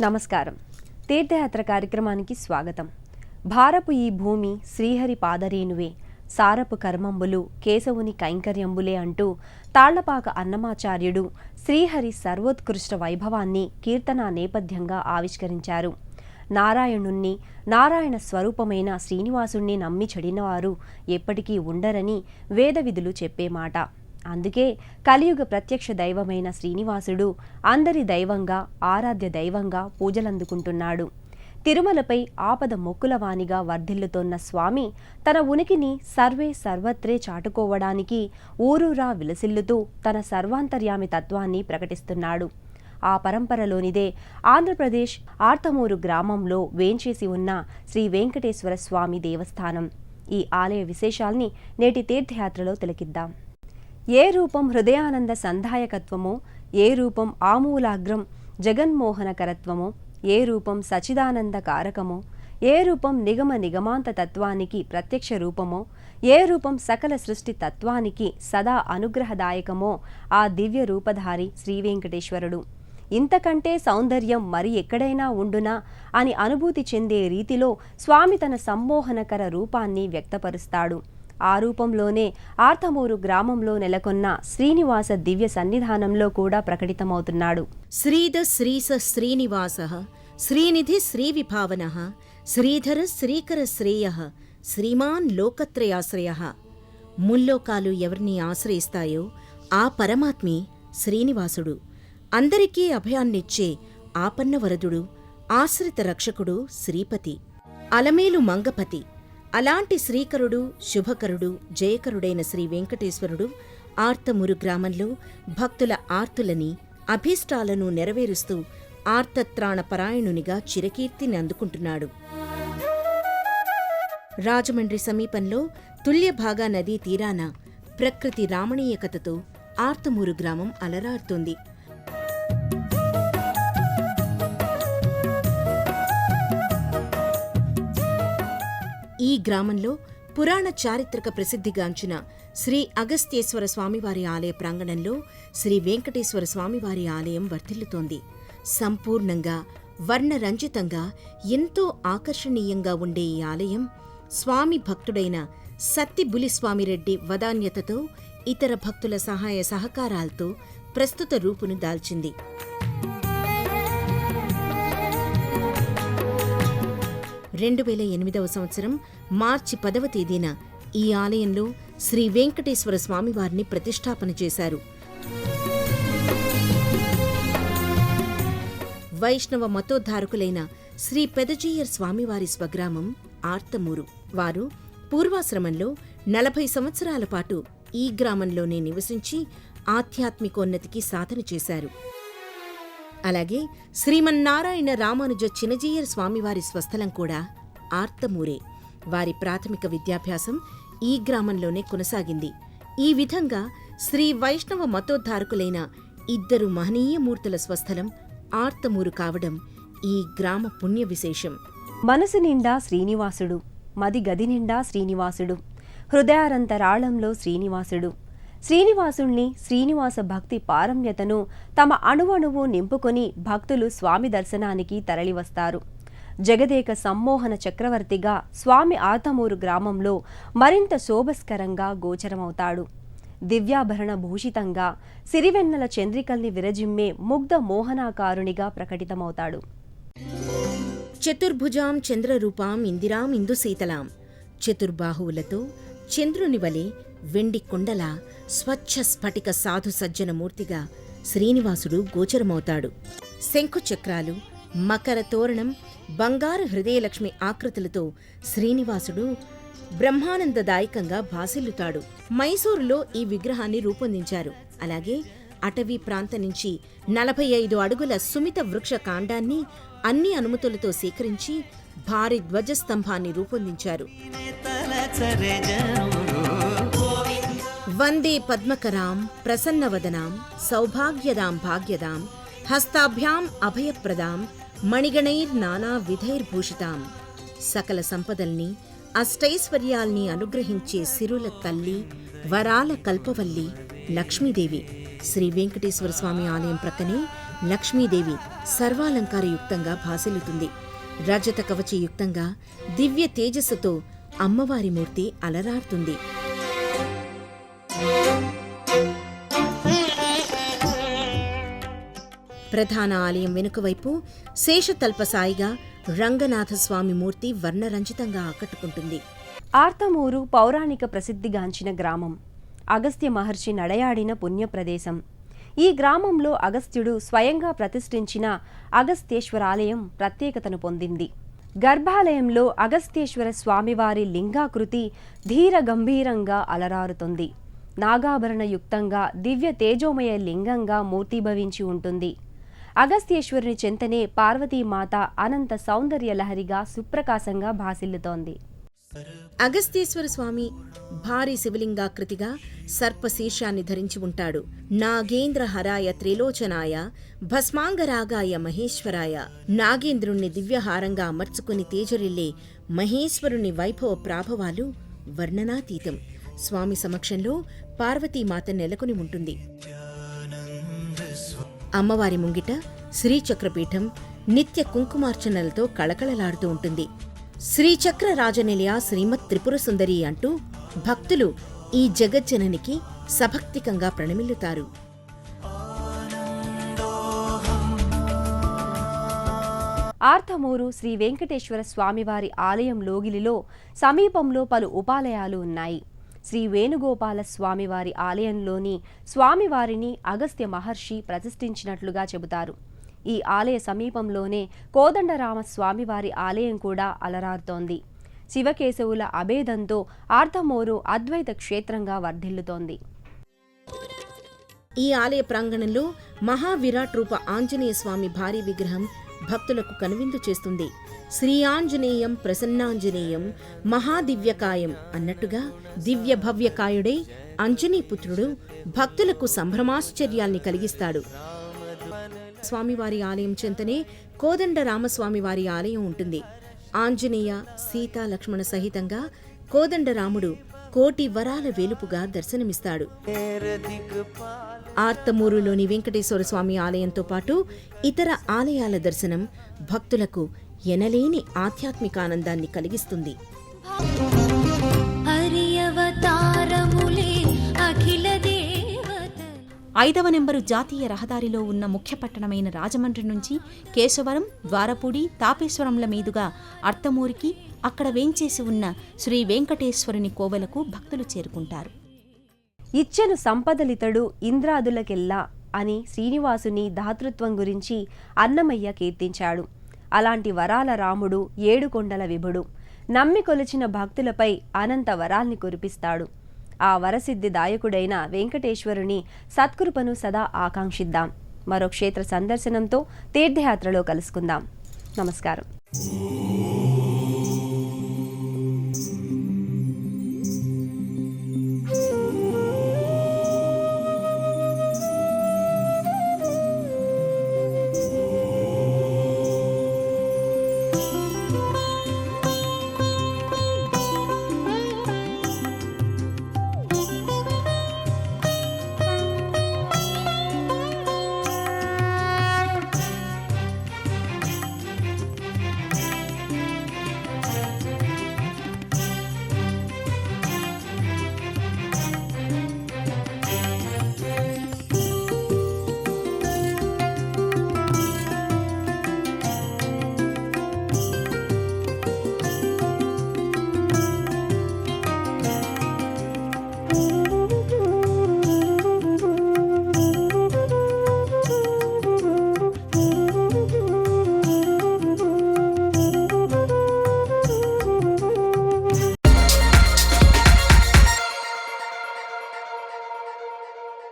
నమస్కారం. తీర్థయాత్ర కార్యక్రమానికి స్వాగతం. భారపు ఈ భూమి శ్రీహరి పాదరేణువే, సారపు కర్మంబులు కేశవుని కైంకర్యంబులే అంటూ తాళ్లపాక అన్నమాచార్యుడు శ్రీహరి సర్వోత్కృష్ట వైభవాన్ని కీర్తన నేపథ్యంగా ఆవిష్కరించారు. నారాయణుణ్ణి, నారాయణ స్వరూపమైన శ్రీనివాసుణ్ణి నమ్మి చెడినవారు ఎప్పటికీ ఉండరని వేదవిధులు చెప్పే మాట. అందుకే కలియుగ ప్రత్యక్ష దైవమైన శ్రీనివాసుడు అందరి దైవంగా, ఆరాధ్య దైవంగా పూజలందుకుంటున్నాడు. తిరుమలపై ఆపద మొక్కులవానిగా వర్ధిల్లుతోన్న స్వామి తన ఉనికిని సర్వే సర్వత్రే చాటుకోవడానికి ఊరూరా విలసిల్లుతూ తన సర్వాంతర్యామి తత్వాన్ని ప్రకటిస్తున్నాడు. ఆ పరంపరలోనిదే ఆంధ్రప్రదేశ్ ఆర్తమూరు గ్రామంలో వేంచేసి ఉన్న శ్రీ వెంకటేశ్వర స్వామి దేవస్థానం. ఈ ఆలయ విశేషాల్ని నేటి తీర్థయాత్రలో తిలకిద్దాం. ఏ రూపం హృదయానంద సంధాయకత్వమో, ఏ రూపం ఆమూలాగ్రం జగన్మోహనకరత్వమో, ఏ రూపం సచిదానంద కారకమో, ఏ రూపం నిగమ నిగమాంత తత్వానికి ప్రత్యక్ష రూపమో, ఏ రూపం సకల సృష్టి తత్వానికి సదా అనుగ్రహదాయకమో ఆ దివ్య రూపధారి శ్రీవెంకటేశ్వరుడు. ఇంతకంటే సౌందర్యం మరి ఎక్కడైనా ఉండునా అని అనుభూతి చెందే రీతిలో స్వామి తన సమ్మోహనకర రూపాన్ని వ్యక్తపరుస్తాడు. ఆ రూపంలోనే ఆర్తమూరు గ్రామంలో నెలకొన్న శ్రీనివాస దివ్య సన్నిధానంలో కూడా ప్రకటితమవుతున్నాడు. శ్రీద శ్రీస శ్రీనివాస శ్రీనిధి శ్రీవిభావన శ్రీధర శ్రీకర శ్రేయ శ్రీమాన్ లోకత్రయాశ్రయ. ముల్లోకాలు ఎవరిని ఆశ్రయిస్తాయో ఆ పరమాత్మే శ్రీనివాసుడు. అందరికీ అభయాన్నిచ్చే ఆపన్నవరదుడు, ఆశ్రిత రక్షకుడు శ్రీపతి, అలమేలు మంగపతి. అలాంటి శ్రీకరుడు, శుభకరుడు, జయకరుడైన శ్రీ వెంకటేశ్వరుడు ఆర్తమూరు గ్రామంలో భక్తుల ఆర్తులని, అభీష్టాలను నెరవేరుస్తూ ఆర్తత్రాణ పరాయణునిగా చిరకీర్తిని అందుకుంటున్నాడు. రాజమండ్రి సమీపంలో తుల్యభాగా నదీ తీరాన ప్రకృతి రామణీయకతతో ఆర్తమూరు గ్రామం అలరారుతోంది. ఈ గ్రామంలో పురాణ చారిత్రక ప్రసిద్ధిగాంచిన శ్రీ అగస్త్యేశ్వర స్వామివారి ఆలయ ప్రాంగణంలో శ్రీ వెంకటేశ్వర స్వామివారి ఆలయం వర్ధిల్లుతోంది. సంపూర్ణంగా వర్ణరంజితంగా ఎంతో ఆకర్షణీయంగా ఉండే ఈ ఆలయం స్వామి భక్తుడైన సత్తిబులిస్వామిరెడ్డి వదాన్యతతో ఇతర భక్తుల సహాయ సహకారాలతో ప్రస్తుత రూపును దాల్చింది. 2008వ సంవత్సరం మార్చి 10వ తేదీన ఈ ఆలయంలో శ్రీ వెంకటేశ్వర స్వామివారిని ప్రతిష్ఠాపన చేశారు. వైష్ణవ మతోద్ధారకులైన శ్రీ పెదజీయర్ స్వామివారి స్వగ్రామం ఆర్తమూరు. వారు పూర్వాశ్రమంలో 40 సంవత్సరాల పాటు ఈ గ్రామంలోనే నివసించి ఆధ్యాత్మికోన్నతికి సాధన చేశారు. అలాగే శ్రీమన్నారాయణ రామానుజ చినజీయర్ స్వామివారి స్వస్థలం కూడా ఆర్తమూరే. వారి ప్రాథమిక విద్యాభ్యాసం ఈ గ్రామంలోనే కొనసాగింది. ఈ విధంగా శ్రీ వైష్ణవ మతోద్ధారకులైన ఇద్దరు మహనీయమూర్తుల స్వస్థలం ఆర్తమూరు కావడం ఈ గ్రామ పుణ్య విశేషం. మనసు నిండా శ్రీనివాసుడు, మది గది నిండా శ్రీనివాసుడు, హృదయారంతరాళంలో శ్రీనివాసుడు. శ్రీనివాసుణ్ణి, శ్రీనివాస భక్తి పారమ్యతను తమ అణువణువు నింపుకొని భక్తులు స్వామి దర్శనానికి తరలివస్తారు. జగదేక సమ్మోహన చక్రవర్తిగా స్వామి ఆర్తమూరు గ్రామంలో మరింత శోభస్కరంగా గోచరమవుతాడు. దివ్యాభరణ భూషితంగా సిరివెన్నెల చంద్రికల్ని విరజిమ్మే ముగ్ధ మోహనాకారునిగా ప్రకటితమవుతాడు. చతుర్భుజాం చంద్రరూపాం ఇందిరాం ఇందుశీతలాం. చతుర్బాహువులతో చంద్రుని వలె వెండి కొండల స్వచ్ఛ స్ఫటిక సాధు సజ్జన మూర్తిగా శ్రీనివాసుడు గోచరమవుతాడు. శంఖుచక్రాలు, మకర తోరణం, బంగారు హృదయలక్ష్మి ఆకృతులతో శ్రీనివాసుడు బ్రహ్మానందదాయకంగా భాసిల్లుతాడు. మైసూరులో ఈ విగ్రహాన్ని రూపొందించారు. అలాగే అటవీ ప్రాంతం నుంచి 45 అడుగుల సుమిత వృక్ష కాండాన్ని అన్ని అనుమతులతో సేకరించి భారీ ధ్వజస్తంభాన్ని రూపొందించారు. వందే పద్మకరాం ప్రసన్నవదనాం సౌభాగ్యదాం భాగ్యదాం హస్తాభ్యాం అభయప్రదాం మణిగణైర్నానా విధైర్భూషితాం. సకల సంపదల్ని, అష్టైశ్వర్యాల్ని అనుగ్రహించే సిరుల తల్లి, వరాల కల్పవల్లి లక్ష్మీదేవి. శ్రీ వెంకటేశ్వర స్వామి ఆలయం ప్రక్కనే లక్ష్మీదేవి సర్వాలంకారయుక్తంగా భాసిల్లుతుంది. రజత కవచయుక్తంగా దివ్య తేజస్సుతో అమ్మవారి మూర్తి అలరారుతుంది. ప్రధాన ఆలయం వెనుకవైపు శేషతల్పసాయిగా రంగనాథస్వామి మూర్తి వర్ణరంజితంగా ఆకట్టుకుంటుంది. ఆర్తమూరు పౌరాణిక ప్రసిద్ధిగాంచిన గ్రామం. అగస్త్య మహర్షి నడయాడిన పుణ్యప్రదేశం. ఈ గ్రామంలో అగస్త్యుడు స్వయంగా ప్రతిష్ఠించిన అగస్త్యేశ్వరాలయం ప్రత్యేకతను పొందింది. గర్భాలయంలో అగస్త్యేశ్వర స్వామివారి లింగాకృతి ధీర గంభీరంగా అలరారుతుంది. నాగాభరణయుక్తంగా దివ్య తేజోమయ లింగంగా మూర్తిభవించి ఉంటుంది. అగస్త్యేశ్వరుని చెంతనే పార్వతీమాత అనంత సౌందర్య లహరిగా సుప్రకాశంగా భాసిల్లుతోంది. అగస్త్యేశ్వర స్వామి భారీ శివలింగాకృతిగా సర్పశీర్షాన్ని ధరించి ఉంటాడు. నాగేంద్రహరాయ త్రిలోచనాయ భస్మాంగరాగాయ మహేశ్వరాయ. నాగేంద్రుణ్ణి దివ్యహారంగా అమర్చుకుని తేజరిల్లే మహేశ్వరుని వైభవ ప్రాభవాలు వర్ణనాతీతం. స్వామి సమక్షంలో పార్వతీమాత నెలకొని ఉంటుంది. అమ్మవారి ముంగిట శ్రీచక్రపీఠం నిత్య కుంకుమార్చనలతో కళకళలాడుతూ ఉంటుంది. శ్రీచక్ర రాజనిలయ శ్రీమత్ త్రిపుర సుందరి అంటూ భక్తులు ఈ జగజ్జననికి సభక్తికంగా ప్రణమిల్లుతారు. ఆర్తమూరు శ్రీ వెంకటేశ్వర స్వామివారి ఆలయం లోగిలిలో సమీపంలో పలు ఉపాలయాలు ఉన్నాయి. శ్రీ వేణుగోపాల స్వామివారి ఆలయంలోని స్వామివారిని అగస్త్య మహర్షి ప్రతిష్ఠించినట్లుగా చెబుతారు. ఈ ఆలయ సమీపంలోనే కోదండరామ స్వామివారి ఆలయం కూడా అలరారుతోంది. శివకేశవుల అభేదంతో ఆర్తమూరు అద్వైత క్షేత్రంగా వర్ధిల్లుతోంది. ఈ ఆలయ ప్రాంగణంలో మహావిరాట్ రూప ఆంజనేయ స్వామి భారీ విగ్రహం భక్తులకు కనువిందు చేస్తుంది. శ్రీ ఆంజనేయం ప్రసన్నాంజనేయం మహాదివ్యకాయం అన్నట్టుగా దివ్య భవ్యకాయుడే అంజనీపుత్రుడు భక్తులకు సంభ్రమాశ్చర్యాల్ని కలిగిస్తాడు. స్వామివారి ఆలయం చెంతనే కోదండ రామస్వామివారి ఆలయం ఉంటుంది. ఆంజనేయ సీతా లక్ష్మణ సహితంగా కోదండరాముడు కోటి వరాల వేలుపుగా దర్శనమిస్తాడు. ఆర్తమూరులోని వెంకటేశ్వర స్వామి ఆలయంతో పాటు ఇతర ఆలయాల దర్శనం భక్తులకు ఎనలేని ఆధ్యాత్మికానందాన్ని కలిగిస్తుంది. 5వ నెంబరు జాతీయ రహదారిలో ఉన్న ముఖ్య పట్టణమైన రాజమండ్రి నుంచి కేశవరం, ద్వారపూడి, తాపేశ్వరంల మీదుగా ఆర్తమూరికి, అక్కడ వేంచేసి ఉన్న శ్రీ వెంకటేశ్వరుని కోవెలకు భక్తులు చేరుకుంటారు. ఇచ్చెను సంపదలితడు ఇంద్రాదులకెల్లా అని శ్రీనివాసుని దాతృత్వం గురించి అన్నమయ్య కీర్తించాడు. అలాంటి వరాల రాముడు, ఏడుకొండల విభుడు. నమ్మి కొలిచిన భక్తులపై అనంత వరాల్ని కురిపిస్తాడు. ఆ వరసిద్ధి దాయకుడైన వెంకటేశ్వరుని సత్కృపను సదా ఆకాంక్షిద్దాం. మరో క్షేత్ర సందర్శనంతో తీర్థయాత్రలో కలుసుకుందాం. నమస్కారం.